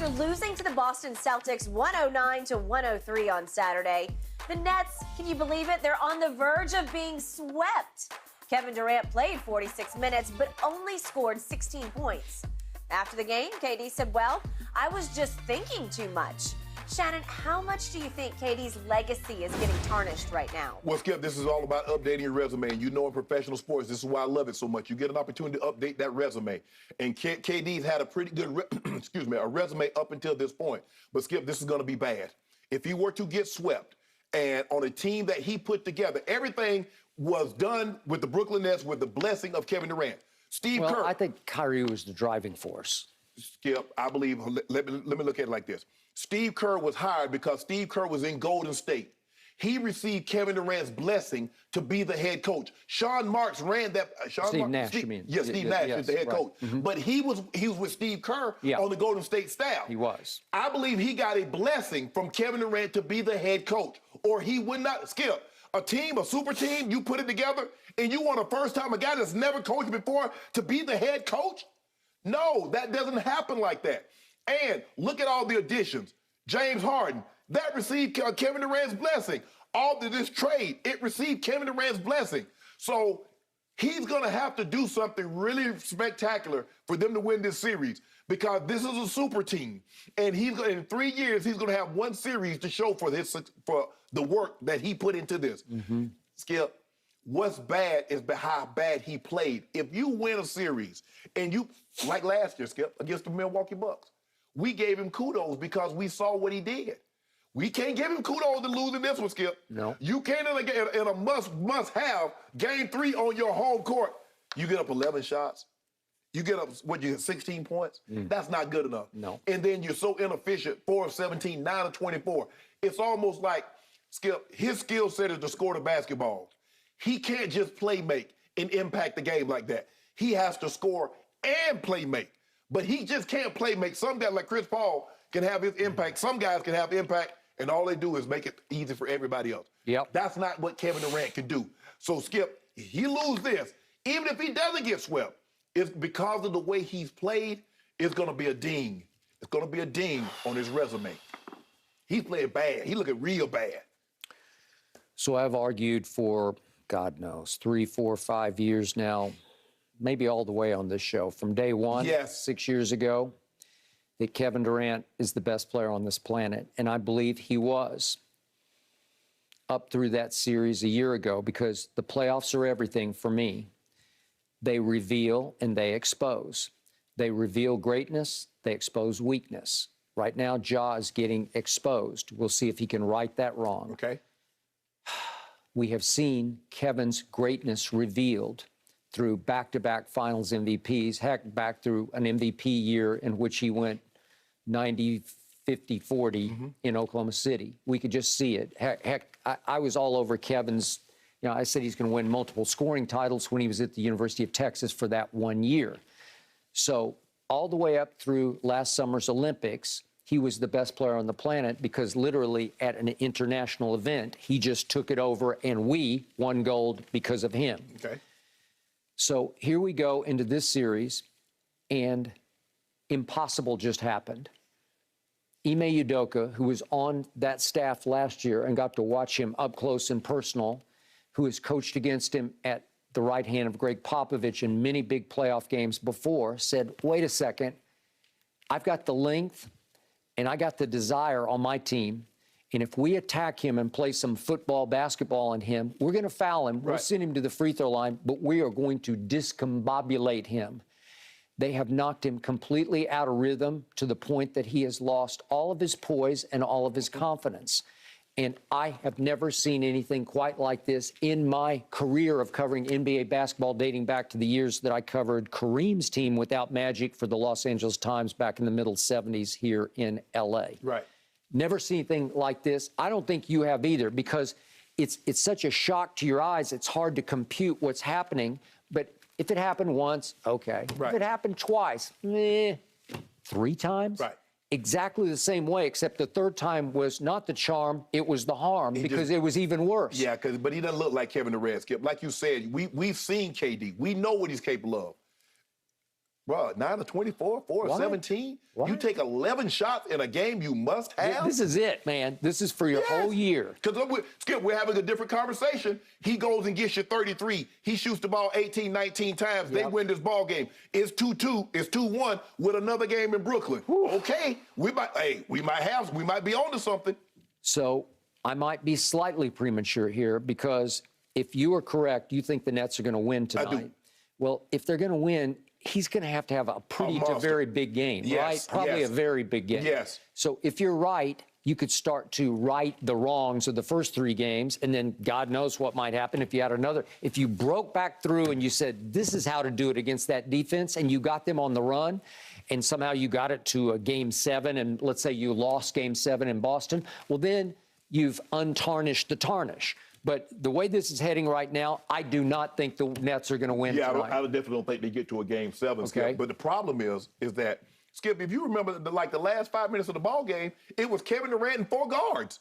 After losing to the Boston Celtics 109-103 on Saturday, the Nets, can you believe it? They're on the verge of being swept. Kevin Durant played 46 minutes, but only scored 16 points. After the game, KD said, well, I was just thinking too much. Shannon, how much do you think KD's legacy is getting tarnished right now? Well, Skip, this is all about updating your resume. And you know in professional sports, this is why I love it so much. You get an opportunity to update that resume. And KD's had a pretty good, a resume up until this point. But, Skip, this is going to be bad. If he were to get swept, and on a team that he put together, everything was done with the Brooklyn Nets with the blessing of Kevin Durant. Steve Kerr. I think Kyrie was the driving force. Skip, I believe, let me look at it like this. Steve Kerr was hired because Steve Kerr was in Golden State. He received Kevin Durant's blessing to be the head coach. Sean Marks ran that. Steve Nash, you mean? Yes, Steve Nash is the head coach. Mm-hmm. But he was with Steve Kerr on the Golden State staff. He was. I believe he got a blessing from Kevin Durant to be the head coach, or he would not. Skip, a team, a super team, you put it together, and you want a first-time, a guy that's never coached before, to be the head coach? No, that doesn't happen like that. And look at all the additions. James Harden, that received Kevin Durant's blessing. All of this trade, it received Kevin Durant's blessing. So he's going to have to do something really spectacular for them to win this series, because this is a super team. And in 3 years, he's going to have one series to show for the work that he put into this. Mm-hmm. Skip, what's bad is how bad he played. If you win a series, and you, like last year, Skip, against the Milwaukee Bucks, we gave him kudos because we saw what he did. We can't give him kudos to losing this one, Skip. No. You can't in a must-have game 3 on your home court. You get up 11 shots. You get up, 16 points? That's not good enough. No. And then you're so inefficient, 4 of 17, 9 of 24. It's almost like, Skip, his skill set is to score the basketball. He can't just play make and impact the game like that. He has to score and play make. But he just can't play make. Some guys like Chris Paul can have his impact. Some guys can have impact, and all they do is make it easy for everybody else. Yep. That's not what Kevin Durant can do. So, Skip, he lose this. Even if he doesn't get swept, it's because of the way he's played, it's going to be a ding. It's going to be a ding on his resume. He's playing bad. He's looking real bad. So I've argued for, God knows, 3, 4, 5 years now, maybe all the way on this show, from day one, 6 years ago, that Kevin Durant is the best player on this planet. And I believe he was up through that series a year ago, because the playoffs are everything for me. They reveal and they expose. They reveal greatness, they expose weakness. Right now, Ja is getting exposed. We'll see if he can right that wrong. Okay. We have seen Kevin's greatness revealed through back-to-back finals MVPs, heck, back through an MVP year in which he went 90, 50, 40 in Oklahoma City. We could just see it. Heck, I was all over Kevin's, I said he's going to win multiple scoring titles when he was at the University of Texas for that 1 year. So all the way up through last summer's Olympics, he was the best player on the planet, because literally at an international event, he just took it over and we won gold because of him. Okay. So here we go into this series, and impossible just happened. Ime Udoka, who was on that staff last year and got to watch him up close and personal, who has coached against him at the right hand of Greg Popovich in many big playoff games before, said, wait a second, I've got the length and I got the desire on my team. And if we attack him and play some football, basketball on him, we're going to foul him. We'll send him to the free throw line, but we are going to discombobulate him. They have knocked him completely out of rhythm to the point that he has lost all of his poise and all of his confidence. And I have never seen anything quite like this in my career of covering NBA basketball, dating back to the years that I covered Kareem's team without Magic for the Los Angeles Times back in the middle 70s here in L.A. Right. Never seen anything like this. I don't think you have either, because it's such a shock to your eyes. It's hard to compute what's happening. But if it happened once, okay. Right. If it happened twice, 3 times? Right. Exactly the same way, except the third time was not the charm, it was the harm, because it was even worse. Yeah, but he doesn't look like Kevin Durant, Skip. Like you said, we've seen KD. We know what he's capable of. Bro, 9 of 24, 4 of 17. What? You take 11 shots in a game you must have. This is it, man. This is for your whole year. Because Skip, we're having a different conversation. He goes and gets you 33. He shoots the ball 18, 19 times. They win this ball game. It's 2-2. It's 2-1 with another game in Brooklyn. Whew. Okay, we might be on to something. So I might be slightly premature here because if you are correct, you think the Nets are going to win tonight. I do. Well, if they're going to win, he's going to have a pretty to very big game, right? Probably a very big game. Yes. So if you're right, you could start to right the wrongs of the first 3 games, and then God knows what might happen if you had another. If you broke back through and you said, this is how to do it against that defense, and you got them on the run, and somehow you got it to a Game 7, and let's say you lost Game 7 in Boston, well, then you've untarnished the tarnish. But the way this is heading right now, I do not think the Nets are going to win tonight. I definitely don't think they get to a Game 7, Skip. But the problem is that, Skip, if you remember the last 5 minutes of the ball game, it was Kevin Durant and 4 guards.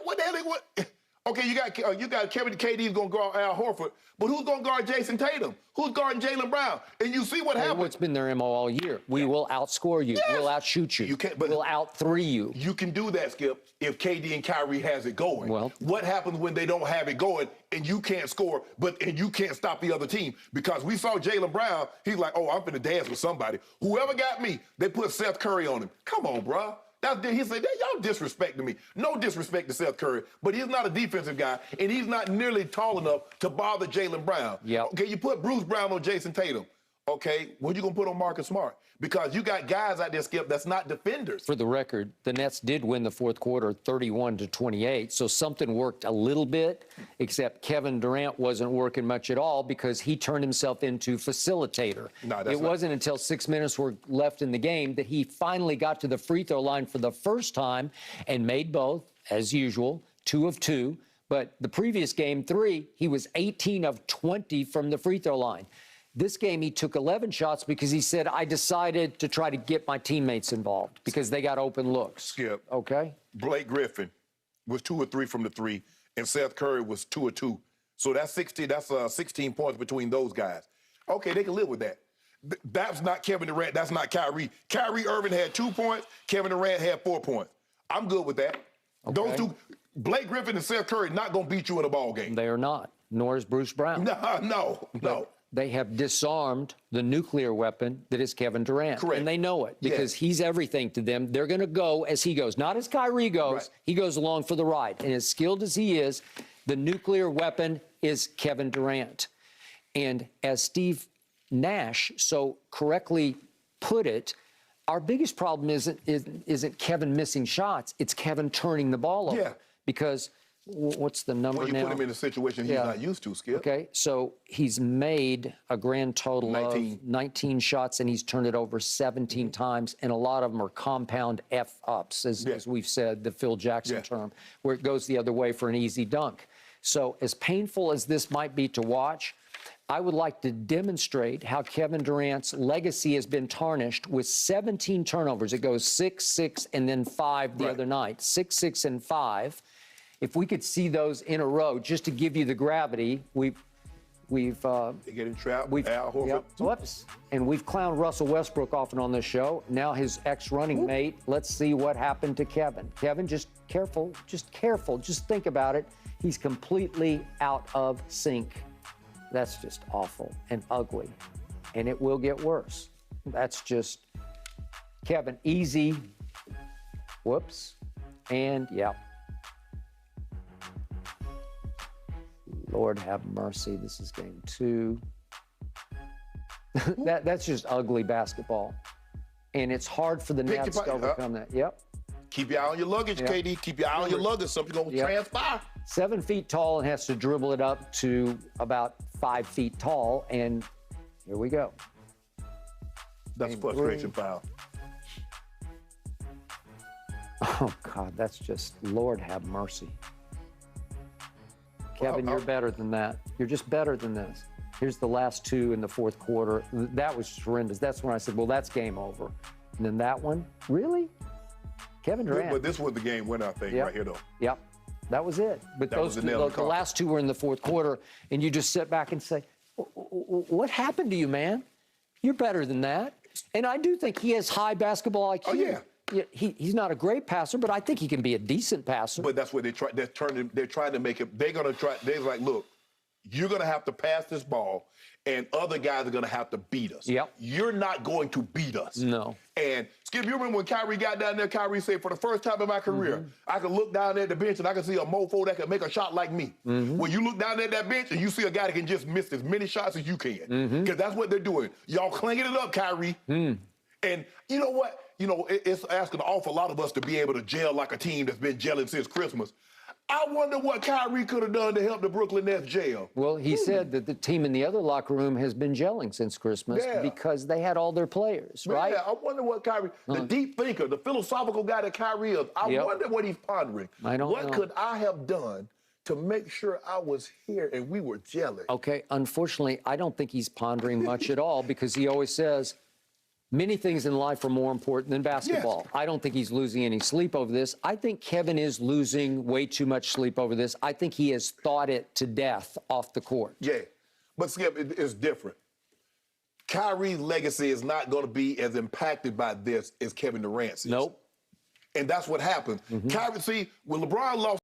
What the hell? Okay, you got Kevin KD's going to guard Al Horford, but who's going to guard Jason Tatum? Who's guarding Jaylen Brown? And you see what happened. What's been their MO all year? We will outscore you. Yes. We'll outshoot you. We'll out-3 you. You can do that, Skip, if KD and Kyrie has it going. Well, what happens when they don't have it going and you can't score, and you can't stop the other team? Because we saw Jaylen Brown, he's like, oh, I'm finna dance with somebody. Whoever got me, they put Steph Curry on him. Come on, bro. He said, y'all disrespecting me. No disrespect to Steph Curry, but he's not a defensive guy, and he's not nearly tall enough to bother Jaylen Brown. Yep. Okay, you put Bruce Brown on Jason Tatum. Okay, what are you going to put on Marcus Smart? Because you got guys out there, Skip, that's not defenders. For the record, the Nets did win the fourth quarter 31-28, so something worked a little bit, except Kevin Durant wasn't working much at all because he turned himself into facilitator. It wasn't until 6 minutes were left in the game that he finally got to the free throw line for the first time and made both, as usual, 2 of 2. But the previous game, 3, he was 18 of 20 from the free throw line. This game, he took 11 shots because he said, I decided to try to get my teammates involved because they got open looks. Skip. Okay? Blake Griffin was 2 of 3 from the 3, and Seth Curry was 2 of 2. So that's 16 points between those guys. Okay, they can live with that. That's not Kevin Durant. That's not Kyrie. Kyrie Irving had 2 points. Kevin Durant had 4 points. I'm good with that. Okay. Those two, Blake Griffin and Seth Curry, not going to beat you in a ball game. They are not, nor is Bruce Brown. No. They have disarmed the nuclear weapon that is Kevin Durant. Correct. And they know it because he's everything to them. They're going to go as he goes, not as Kyrie goes. Right. He goes along for the ride. And as skilled as he is, the nuclear weapon is Kevin Durant. And as Steve Nash so correctly put it, our biggest problem isn't Kevin missing shots. It's Kevin turning the ball over. Yeah. Because what's the number now? Well, you put him in a situation he's not used to, Skip. Okay, so he's made a grand total of 19 shots, and he's turned it over 17 times, and a lot of them are compound F-ups, as we've said, the Phil Jackson term, where it goes the other way for an easy dunk. So as painful as this might be to watch, I would like to demonstrate how Kevin Durant's legacy has been tarnished with 17 turnovers. It goes 6, 6, and then 5 the other night. 6, 6, and 5. If we could see those in a row, just to give you the gravity, we've getting trapped. Al Horford. Whoops. And we've clowned Russell Westbrook often on this show. Now his ex-running mate. Let's see what happened to Kevin. Kevin, just careful. Just think about it. He's completely out of sync. That's just awful and ugly, and it will get worse. That's just Kevin. Easy. Whoops. And Lord have mercy. This is game 2. That's just ugly basketball. And it's hard for the Nets to overcome that. Keep your eye on your luggage, KD. Keep your eye on your luggage. Something's going to transpire. 7 feet tall and has to dribble it up to about 5 feet tall. And here we go. That's a frustration foul. Oh, God, that's just, Lord have mercy. Kevin, you're better than that. You're just better than this. Here's the last 2 in the fourth quarter. That was horrendous. That's when I said, well, that's game over. And then that one, really? Kevin Durant. But this was the game winner, I think, right here, though. Yep. That was it. But those the last 2 were in the fourth quarter, and you just sit back and say, what happened to you, man? You're better than that. And I do think he has high basketball IQ. Oh, yeah. He's not a great passer, but I think he can be a decent passer. But that's what they're trying to make it. They're like, look, you're going to have to pass this ball, and other guys are going to have to beat us. Yep. You're not going to beat us. No. And, Skip, you remember when Kyrie got down there, Kyrie said, for the first time in my career, I could look down there at the bench and I can see a mofo that can make a shot like me. When you look down at that bench and you see a guy that can just miss as many shots as you can. Because that's what they're doing. Y'all clanging it up, Kyrie. And you know what? You know, it's asking an awful lot of us to be able to gel like a team that's been gelling since Christmas. I wonder what Kyrie could have done to help the Brooklyn Nets gel. Well, he said that the team in the other locker room has been gelling since Christmas because they had all their players, right? Yeah, I wonder what Kyrie, the deep thinker, the philosophical guy that Kyrie is, I wonder what he's pondering. I don't know. What could I have done to make sure I was here and we were gelling? Okay, unfortunately, I don't think he's pondering much at all because he always says, many things in life are more important than basketball. Yes. I don't think he's losing any sleep over this. I think Kevin is losing way too much sleep over this. I think he has thought it to death off the court. Yeah, but Skip, it's different. Kyrie's legacy is not going to be as impacted by this as Kevin Durant's is. Nope. And that's what happened. Kyrie, see, when LeBron lost